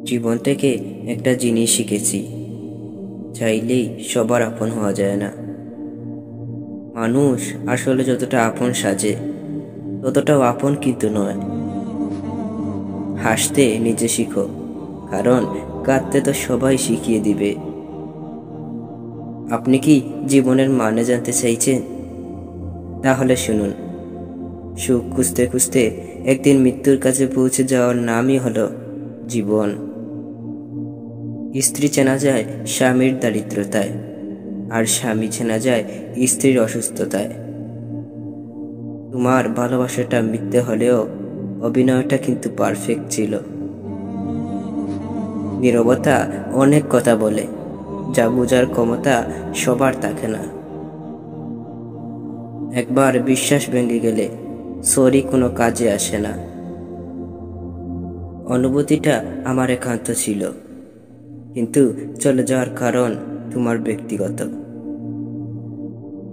জীবন থেকে একটা জিনিস শিখেছি, চাইলেই সবার আপন হওয়া যায় না। মানুষ আসলে যতটা আপন সাজে ততটাও আপন কিন্তু নয়। হাসতে নিজে শিখো, কারণ কাঁদতে তো সবাই শিখিয়ে দিবে। আপনি কি জীবনের মানে জানতে চাইছেন? তাহলে শুনুন, সুখ খুঁজতে খুঁজতে একদিন মৃত্যুর কাছে পৌঁছে যাওয়ার নামই হলো জীবন। স্ত্রী চেনা যায় স্বামীর দারিদ্রতায়, আর স্বামী চেনা যায় স্ত্রীর অসুস্থতায়। তোমার ভালোবাসাটা মিথ্যে হলেও অভিনয়টা কিন্তু পারফেক্ট ছিল। নীরবতা অনেক কথা বলে, যা বোঝার ক্ষমতা সবার থাকে না। একবার বিশ্বাস ভেঙে গেলে সরি কোনো কাজে আসে না। অনুভূতিটা আমার একান্ত ছিল, কিন্তু চলে যাওয়ার কারণ তোমার ব্যক্তিগত।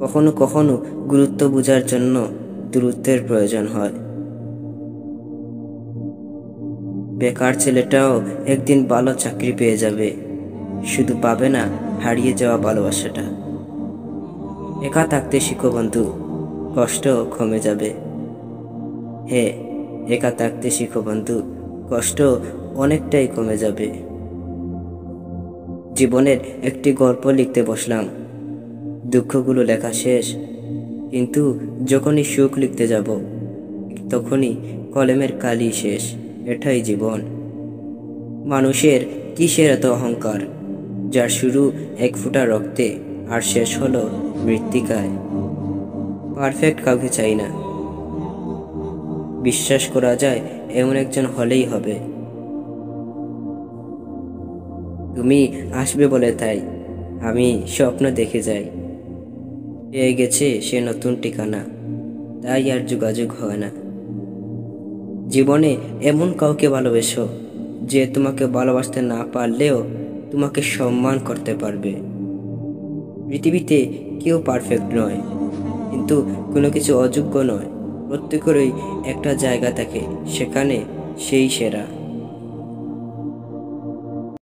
কখনো কখনো গুরুত্ব বোঝার জন্য দূরত্বের প্রয়োজন হয়। বেকার ছেলেটাও একদিন ভালো চাকরি পেয়ে যাবে, শুধু পাবে না হারিয়ে যাওয়া ভালোবাসাটা। একা থাকতে শিখো বন্ধু, কষ্ট কমে যাবে। হ্যাঁ, একা থাকতে শিখো বন্ধু, কষ্ট অনেকটাই কমে যাবে। জীবনের একটি গল্প লিখতে বসলাম, দুঃখগুলো লেখা শেষ, কিন্তু যখনই সুখ লিখতে যাব তখনই কলমের কালি শেষ। এটাই জীবন। মানুষের কিসের এত অহংকার, যার শুরু এক ফোঁটা রক্তে আর শেষ হলো মৃত্তিকায়। পারফেক্ট কাউকে চাই না, বিশ্বাস করা যায় এমন একজন হলেই হবে। তুমি আসবে বলে তাই আমি স্বপ্ন দেখে যাই। পেয়ে গেছে সে নতুন ঠিকানা, তাই আর যোগাযোগ হয় না। জীবনে এমন কাউকে ভালোবেসো যে তোমাকে ভালোবাসতে না পারলেও তোমাকে সম্মান করতে পারবে। পৃথিবীতে কেউ পারফেক্ট নয়, কিন্তু কোনো কিছু অযোগ্য নয়। প্রত্যেকেরই একটা জায়গা থাকে, সেখানে সেই সেরা।